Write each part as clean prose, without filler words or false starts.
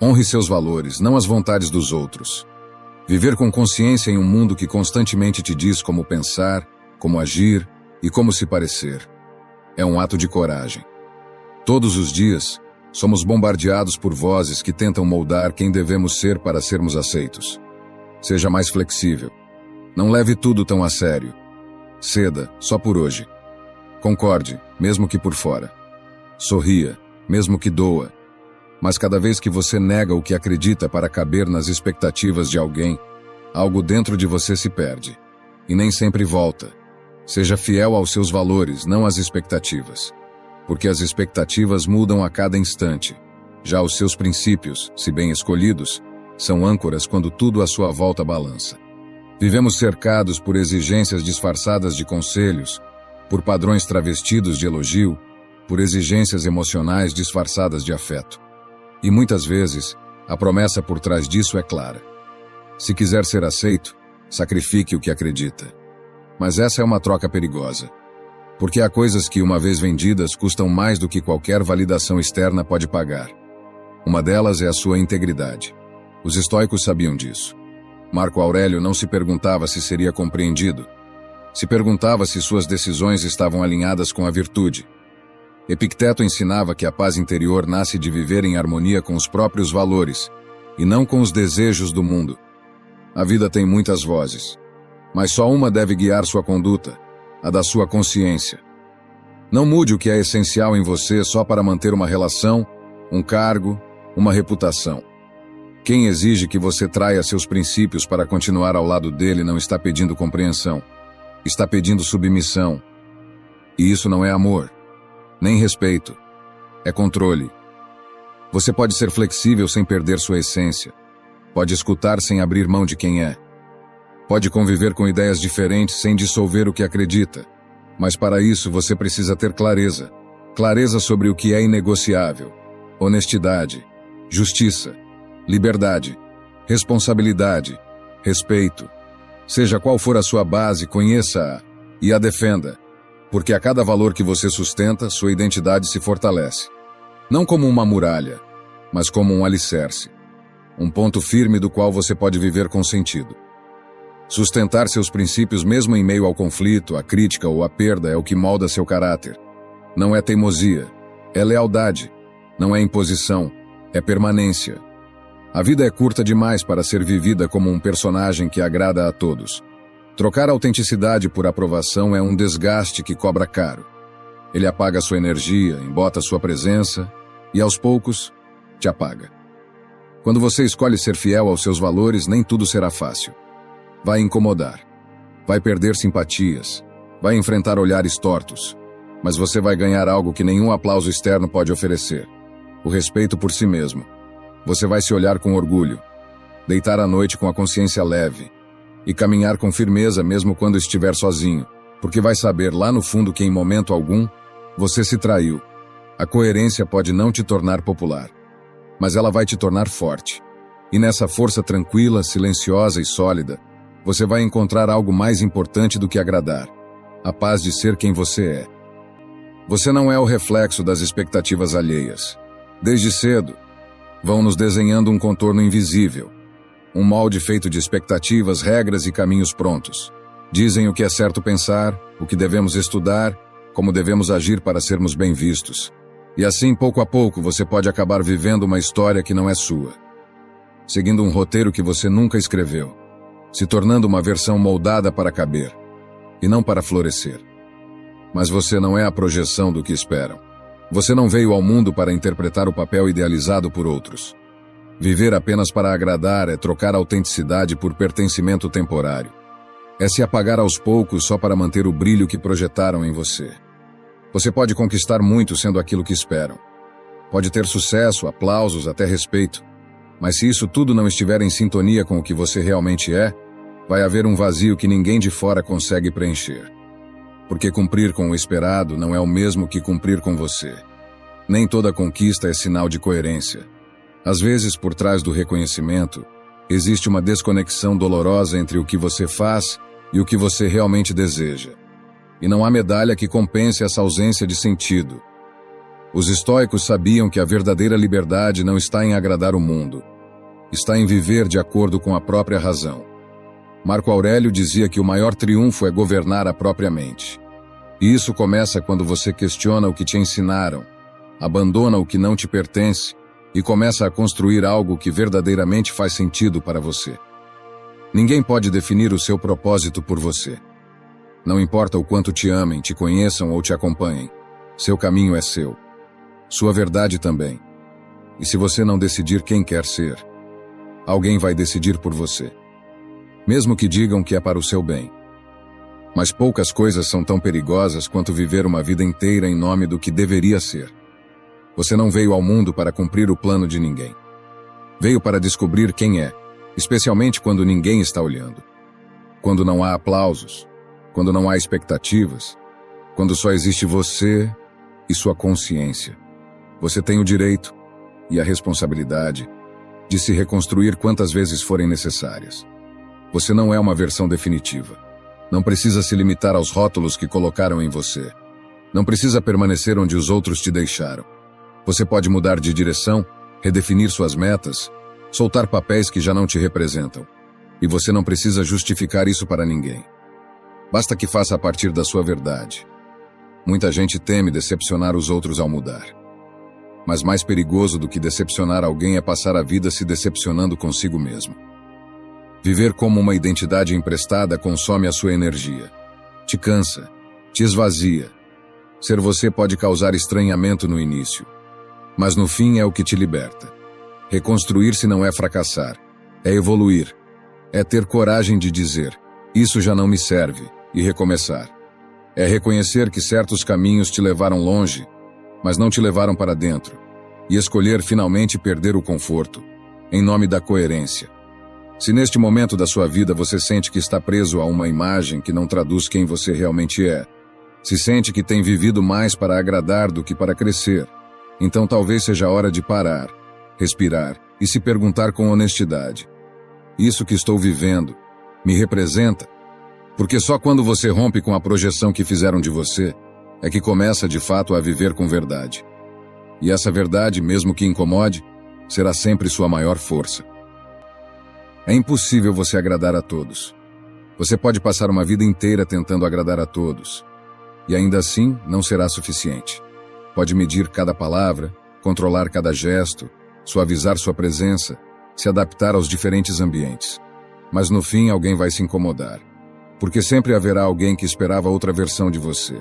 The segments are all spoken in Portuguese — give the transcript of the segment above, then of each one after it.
Honre seus valores, não as vontades dos outros. Viver com consciência em um mundo que constantemente te diz como pensar, como agir e como se parecer. É um ato de coragem. Todos os dias, somos bombardeados por vozes que tentam moldar quem devemos ser para sermos aceitos. Seja mais flexível. Não leve tudo tão a sério. Ceda, só por hoje. Concorde, mesmo que por fora. Sorria, mesmo que doa. Mas cada vez que você nega o que acredita para caber nas expectativas de alguém, algo dentro de você se perde. E nem sempre volta. Seja fiel aos seus valores, não às expectativas. Porque as expectativas mudam a cada instante. Já os seus princípios, se bem escolhidos, são âncoras quando tudo à sua volta balança. Vivemos cercados por exigências disfarçadas de conselhos, por padrões travestidos de elogio, por exigências emocionais disfarçadas de afeto. E muitas vezes, a promessa por trás disso é clara. Se quiser ser aceito, sacrifique o que acredita. Mas essa é uma troca perigosa. Porque há coisas que, uma vez vendidas, custam mais do que qualquer validação externa pode pagar. Uma delas é a sua integridade. Os estoicos sabiam disso. Marco Aurélio não se perguntava se seria compreendido. Se perguntava se suas decisões estavam alinhadas com a virtude. Epicteto ensinava que a paz interior nasce de viver em harmonia com os próprios valores, e não com os desejos do mundo. A vida tem muitas vozes, mas só uma deve guiar sua conduta, a da sua consciência. Não mude o que é essencial em você só para manter uma relação, um cargo, uma reputação. Quem exige que você traia seus princípios para continuar ao lado dele não está pedindo compreensão, está pedindo submissão. E isso não é amor, nem respeito, é controle. Você pode ser flexível sem perder sua essência, pode escutar sem abrir mão de quem é. Pode conviver com ideias diferentes sem dissolver o que acredita. Mas para isso você precisa ter clareza. Clareza sobre o que é inegociável. Honestidade, justiça, liberdade, responsabilidade, respeito. Seja qual for a sua base, conheça-a e a defenda. Porque a cada valor que você sustenta, sua identidade se fortalece. Não como uma muralha, mas como um alicerce. Um ponto firme do qual você pode viver com sentido. Sustentar seus princípios mesmo em meio ao conflito, à crítica ou à perda é o que molda seu caráter. Não é teimosia, é lealdade. Não é imposição, é permanência. A vida é curta demais para ser vivida como um personagem que agrada a todos. Trocar autenticidade por aprovação é um desgaste que cobra caro. Ele apaga sua energia, embota sua presença e, aos poucos, te apaga. Quando você escolhe ser fiel aos seus valores, nem tudo será fácil. Vai incomodar, vai perder simpatias, vai enfrentar olhares tortos, mas você vai ganhar algo que nenhum aplauso externo pode oferecer: o respeito por si mesmo. Você vai se olhar com orgulho, deitar à noite com a consciência leve e caminhar com firmeza mesmo quando estiver sozinho, porque vai saber lá no fundo que em momento algum você se traiu. A coerência pode não te tornar popular, mas ela vai te tornar forte. E nessa força tranquila, silenciosa e sólida, você vai encontrar algo mais importante do que agradar: a paz de ser quem você é. Você não é o reflexo das expectativas alheias. Desde cedo, vão nos desenhando um contorno invisível, um molde feito de expectativas, regras e caminhos prontos. Dizem o que é certo pensar, o que devemos estudar, como devemos agir para sermos bem vistos. E assim, pouco a pouco, você pode acabar vivendo uma história que não é sua, seguindo um roteiro que você nunca escreveu, se tornando uma versão moldada para caber, e não para florescer. Mas você não é a projeção do que esperam. Você não veio ao mundo para interpretar o papel idealizado por outros. Viver apenas para agradar é trocar autenticidade por pertencimento temporário. É se apagar aos poucos só para manter o brilho que projetaram em você. Você pode conquistar muito sendo aquilo que esperam. Pode ter sucesso, aplausos, até respeito. Mas se isso tudo não estiver em sintonia com o que você realmente é, vai haver um vazio que ninguém de fora consegue preencher. Porque cumprir com o esperado não é o mesmo que cumprir com você. Nem toda conquista é sinal de coerência. Às vezes, por trás do reconhecimento, existe uma desconexão dolorosa entre o que você faz e o que você realmente deseja. E não há medalha que compense essa ausência de sentido. Os estoicos sabiam que a verdadeira liberdade não está em agradar o mundo, está em viver de acordo com a própria razão. Marco Aurélio dizia que o maior triunfo é governar a própria mente. E isso começa quando você questiona o que te ensinaram, abandona o que não te pertence e começa a construir algo que verdadeiramente faz sentido para você. Ninguém pode definir o seu propósito por você. Não importa o quanto te amem, te conheçam ou te acompanhem, seu caminho é seu. Sua verdade também. E se você não decidir quem quer ser, alguém vai decidir por você. Mesmo que digam que é para o seu bem. Mas poucas coisas são tão perigosas quanto viver uma vida inteira em nome do que deveria ser. Você não veio ao mundo para cumprir o plano de ninguém. Veio para descobrir quem é, especialmente quando ninguém está olhando. Quando não há aplausos, quando não há expectativas, quando só existe você e sua consciência. Você tem o direito e a responsabilidade de se reconstruir quantas vezes forem necessárias. Você não é uma versão definitiva. Não precisa se limitar aos rótulos que colocaram em você. Não precisa permanecer onde os outros te deixaram. Você pode mudar de direção, redefinir suas metas, soltar papéis que já não te representam. E você não precisa justificar isso para ninguém. Basta que faça a partir da sua verdade. Muita gente teme decepcionar os outros ao mudar. Mas mais perigoso do que decepcionar alguém é passar a vida se decepcionando consigo mesmo. Viver como uma identidade emprestada consome a sua energia. Te cansa, te esvazia. Ser você pode causar estranhamento no início, mas no fim é o que te liberta. Reconstruir-se não é fracassar, é evoluir. É ter coragem de dizer, isso já não me serve, e recomeçar. É reconhecer que certos caminhos te levaram longe, mas não te levaram para dentro, e escolher finalmente perder o conforto, em nome da coerência. Se neste momento da sua vida você sente que está preso a uma imagem que não traduz quem você realmente é, se sente que tem vivido mais para agradar do que para crescer, então talvez seja a hora de parar, respirar e se perguntar com honestidade: isso que estou vivendo me representa? Porque só quando você rompe com a projeção que fizeram de você, é que começa de fato a viver com verdade. E essa verdade, mesmo que incomode, será sempre sua maior força. É impossível você agradar a todos. Você pode passar uma vida inteira tentando agradar a todos, e ainda assim não será suficiente. Pode medir cada palavra, controlar cada gesto, suavizar sua presença, se adaptar aos diferentes ambientes. Mas no fim alguém vai se incomodar, porque sempre haverá alguém que esperava outra versão de você.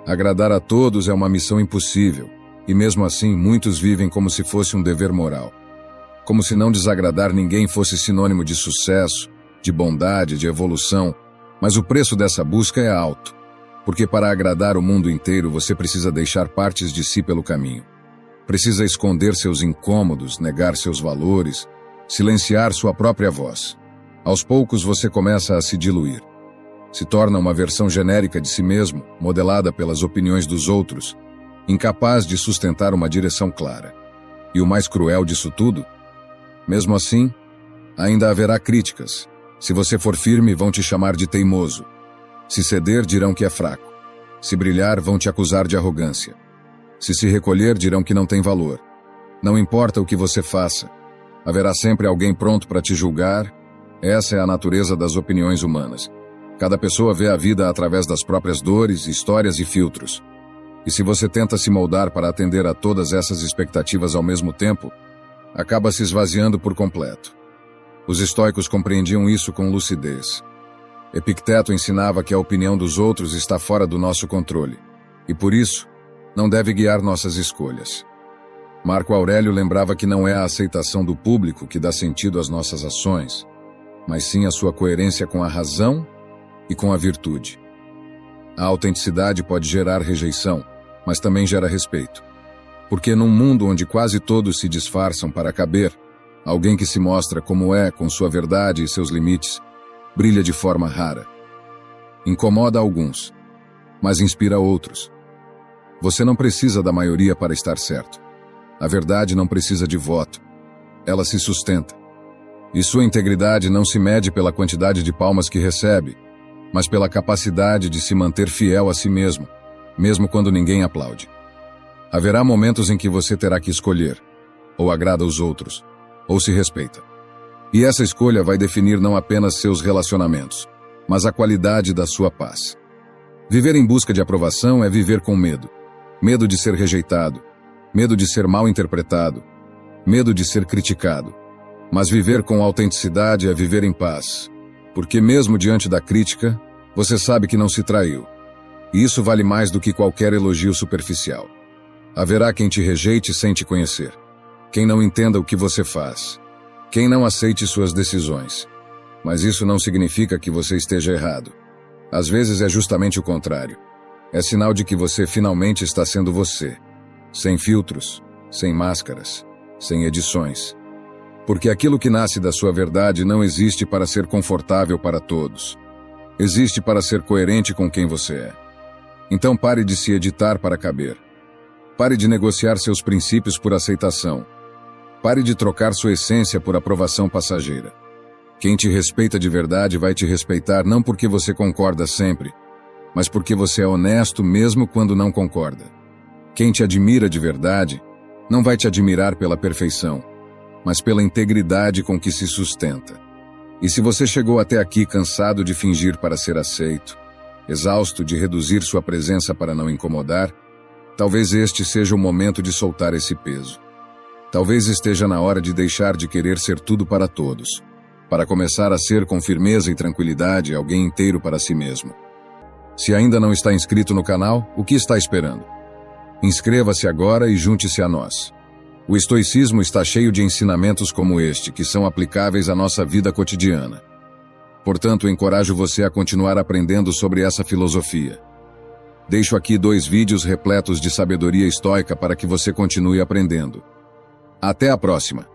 Agradar a todos é uma missão impossível, e mesmo assim muitos vivem como se fosse um dever moral. Como se não desagradar ninguém fosse sinônimo de sucesso, de bondade, de evolução, mas o preço dessa busca é alto, porque para agradar o mundo inteiro você precisa deixar partes de si pelo caminho. Precisa esconder seus incômodos, negar seus valores, silenciar sua própria voz. Aos poucos você começa a se diluir. Se torna uma versão genérica de si mesmo, modelada pelas opiniões dos outros, incapaz de sustentar uma direção clara. E o mais cruel disso tudo? Mesmo assim, ainda haverá críticas. Se você for firme, vão te chamar de teimoso. Se ceder, dirão que é fraco. Se brilhar, vão te acusar de arrogância. Se recolher, dirão que não tem valor. Não importa o que você faça, haverá sempre alguém pronto para te julgar. Essa é a natureza das opiniões humanas. Cada pessoa vê a vida através das próprias dores, histórias e filtros. E se você tenta se moldar para atender a todas essas expectativas ao mesmo tempo, acaba se esvaziando por completo. Os estoicos compreendiam isso com lucidez. Epicteto ensinava que a opinião dos outros está fora do nosso controle, e por isso, não deve guiar nossas escolhas. Marco Aurélio lembrava que não é a aceitação do público que dá sentido às nossas ações, mas sim a sua coerência com a razão e com a virtude. A autenticidade pode gerar rejeição, mas também gera respeito. Porque num mundo onde quase todos se disfarçam para caber, alguém que se mostra como é, com sua verdade e seus limites, brilha de forma rara. Incomoda alguns, mas inspira outros. Você não precisa da maioria para estar certo. A verdade não precisa de voto. Ela se sustenta. E sua integridade não se mede pela quantidade de palmas que recebe, mas pela capacidade de se manter fiel a si mesmo, mesmo quando ninguém aplaude. Haverá momentos em que você terá que escolher, ou agrada aos outros, ou se respeita. E essa escolha vai definir não apenas seus relacionamentos, mas a qualidade da sua paz. Viver em busca de aprovação é viver com medo. Medo de ser rejeitado, medo de ser mal interpretado, medo de ser criticado. Mas viver com autenticidade é viver em paz, porque mesmo diante da crítica, você sabe que não se traiu. E isso vale mais do que qualquer elogio superficial. Haverá quem te rejeite sem te conhecer, quem não entenda o que você faz, quem não aceite suas decisões. Mas isso não significa que você esteja errado. Às vezes é justamente o contrário. É sinal de que você finalmente está sendo você, sem filtros, sem máscaras, sem edições. Porque aquilo que nasce da sua verdade não existe para ser confortável para todos. Existe para ser coerente com quem você é. Então pare de se editar para caber. Pare de negociar seus princípios por aceitação. Pare de trocar sua essência por aprovação passageira. Quem te respeita de verdade vai te respeitar não porque você concorda sempre, mas porque você é honesto mesmo quando não concorda. Quem te admira de verdade não vai te admirar pela perfeição, mas pela integridade com que se sustenta. E se você chegou até aqui cansado de fingir para ser aceito, exausto de reduzir sua presença para não incomodar, talvez este seja o momento de soltar esse peso. Talvez esteja na hora de deixar de querer ser tudo para todos, para começar a ser com firmeza e tranquilidade alguém inteiro para si mesmo. Se ainda não está inscrito no canal, o que está esperando? Inscreva-se agora e junte-se a nós. O estoicismo está cheio de ensinamentos como este, que são aplicáveis à nossa vida cotidiana. Portanto, encorajo você a continuar aprendendo sobre essa filosofia. Deixo aqui 2 vídeos repletos de sabedoria estoica para que você continue aprendendo. Até a próxima!